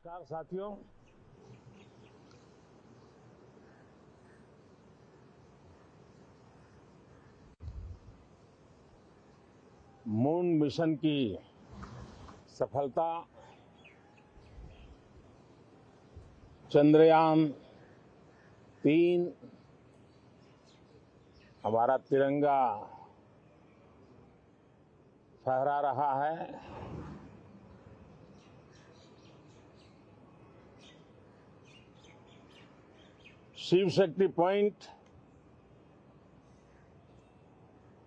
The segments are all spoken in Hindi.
नमस्कार साथियों। मून मिशन की सफलता, चंद्रयान-3 हमारा तिरंगा फहरा रहा है। शिव शक्ति पॉइंट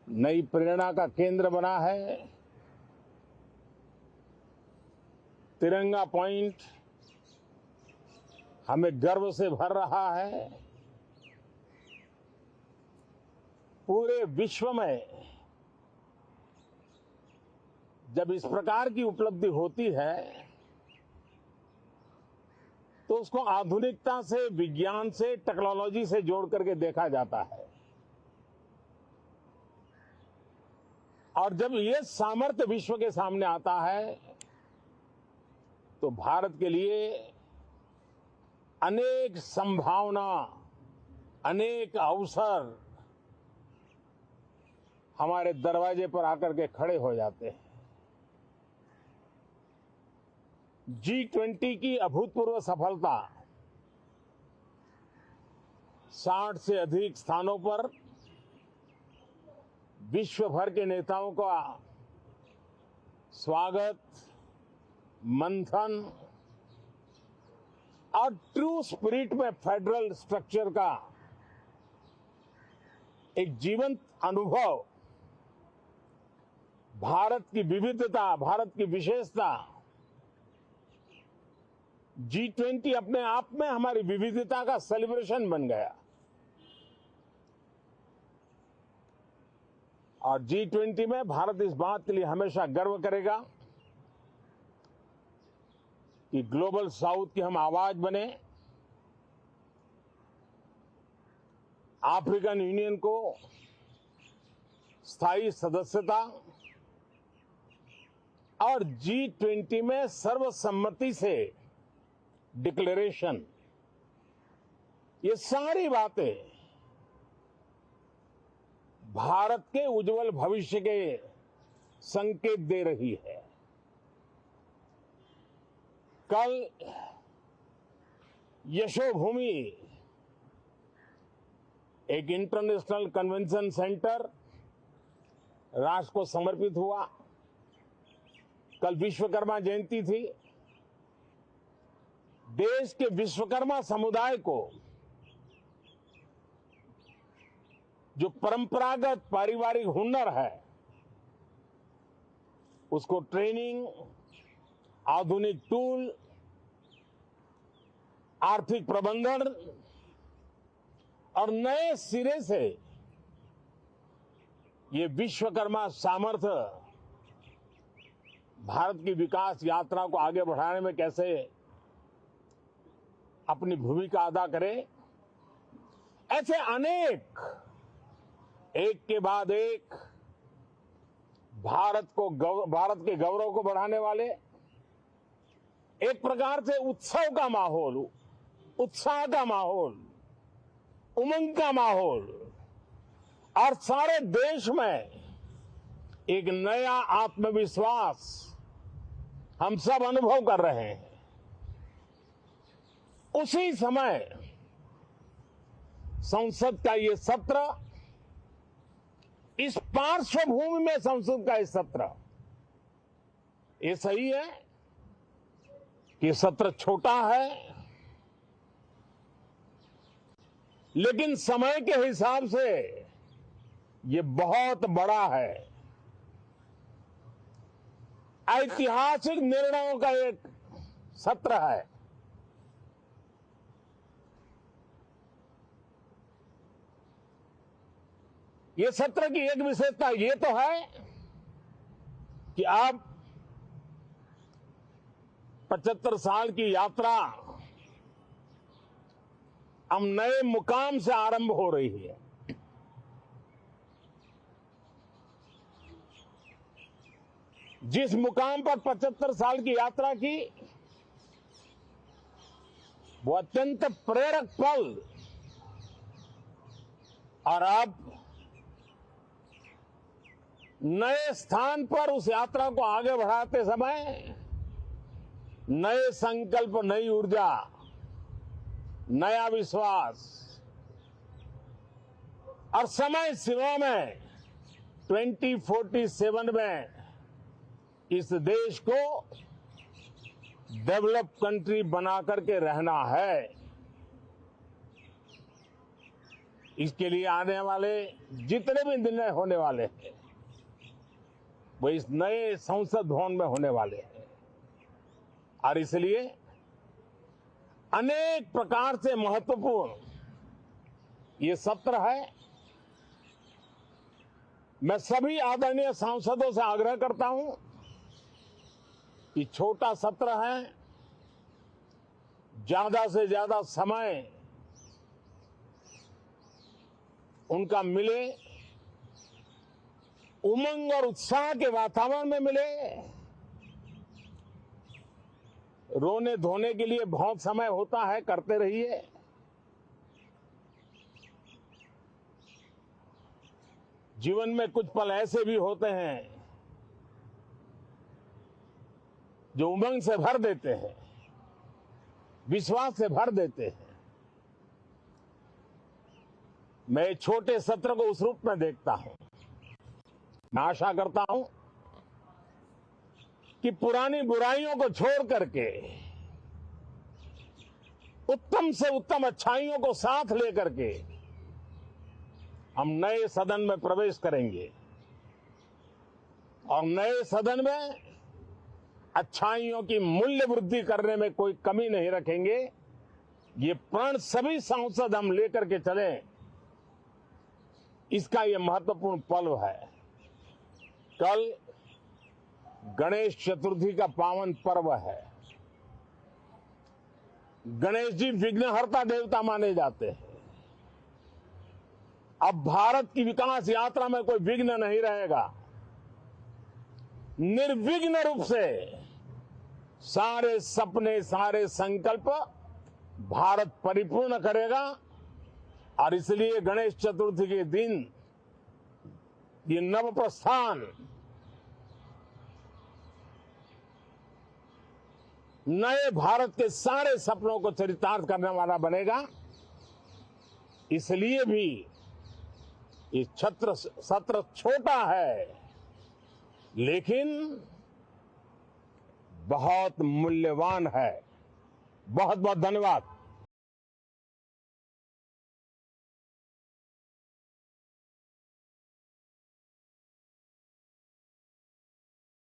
नई प्रेरणा का केंद्र बना है। तिरंगा पॉइंट हमें गर्व से भर रहा है। पूरे विश्व में जब इस प्रकार की उपलब्धि होती है तो उसको आधुनिकता से, विज्ञान से, टेक्नोलॉजी से जोड़ करके देखा जाता है। और जब ये सामर्थ्य विश्व के सामने आता है तो भारत के लिए अनेक संभावना, अनेक अवसर हमारे दरवाजे पर आकर के खड़े हो जाते हैं। G20 की अभूतपूर्व सफलता, 60 से अधिक स्थानों पर विश्व भर के नेताओं का स्वागत, मंथन और ट्रू स्पिरिट में फेडरल स्ट्रक्चर का एक जीवंत अनुभव, भारत की विविधता, भारत की विशेषता। G20 अपने आप में हमारी विविधता का सेलिब्रेशन बन गया। और G20 में भारत इस बात के लिए हमेशा गर्व करेगा कि ग्लोबल साउथ की हम आवाज बने। अफ्रीकन यूनियन को स्थायी सदस्यता और G20 में सर्वसम्मति से डिक्लेरेशन, ये सारी बातें भारत के उज्जवल भविष्य के संकेत दे रही है। कल यशोभूमि, एक इंटरनेशनल कन्वेंशन सेंटर राष्ट्र को समर्पित हुआ। कल विश्वकर्मा जयंती थी। देश के विश्वकर्मा समुदाय को जो परंपरागत पारिवारिक हुनर है उसको ट्रेनिंग, आधुनिक टूल, आर्थिक प्रबंधन और नए सिरे से ये विश्वकर्मा सामर्थ्य भारत की विकास यात्रा को आगे बढ़ाने में कैसे अपनी भूमिका अदा करे। ऐसे अनेक, एक के बाद एक भारत के गौरव को बढ़ाने वाले, एक प्रकार से उत्सव का माहौल, उत्साह का माहौल, उमंग का माहौल और सारे देश में एक नया आत्मविश्वास हम सब अनुभव कर रहे हैं। उसी समय संसद का ये सत्र, इस पार्श्वभूमि में संसद का ये सत्र, ये सही है कि सत्र छोटा है, लेकिन समय के हिसाब से ये बहुत बड़ा है। ऐतिहासिक निर्णयों का एक सत्र है। ये सत्र की एक विशेषता ये तो है कि अब 75 साल की यात्रा अब नए मुकाम से आरंभ हो रही है। जिस मुकाम पर 75 साल की यात्रा की, वो अत्यंत प्रेरक पल और अब नए स्थान पर उस यात्रा को आगे बढ़ाते समय नए संकल्प, नई ऊर्जा, नया विश्वास और समय सीमा में 2047 में इस देश को डेवलप कंट्री बना करके रहना है। इसके लिए आने वाले जितने भी निर्णय होने वाले हैं वो इस नए संसद भवन में होने वाले हैं और इसलिए अनेक प्रकार से महत्वपूर्ण ये सत्र है। मैं सभी आदरणीय सांसदों से आग्रह करता हूं कि छोटा सत्र है, ज्यादा से ज्यादा समय उनका मिले, उमंग और उत्साह के वातावरण में मिले। रोने धोने के लिए बहुत समय होता है, करते रहिए। जीवन में कुछ पल ऐसे भी होते हैं जो उमंग से भर देते हैं, विश्वास से भर देते हैं। मैं छोटे सत्र को उस रूप में देखता हूं। मैं आशा करता हूं कि पुरानी बुराइयों को छोड़ करके उत्तम से उत्तम अच्छाइयों को साथ लेकर के हम नए सदन में प्रवेश करेंगे और नए सदन में अच्छाइयों की मूल्य वृद्धि करने में कोई कमी नहीं रखेंगे। ये प्रण सभी सांसद हम लेकर के चले, इसका ये महत्वपूर्ण पल है। कल गणेश चतुर्थी का पावन पर्व है। गणेश जी विघ्नहर्ता देवता माने जाते हैं। अब भारत की विकास यात्रा में कोई विघ्न नहीं रहेगा। निर्विघ्न रूप से सारे सपने, सारे संकल्प भारत परिपूर्ण करेगा और इसलिए गणेश चतुर्थी के दिन ये नव प्रस्थान नए भारत के सारे सपनों को चरितार्थ करने वाला बनेगा। इसलिए भी ये सत्र छोटा है लेकिन बहुत मूल्यवान है। बहुत बहुत धन्यवाद।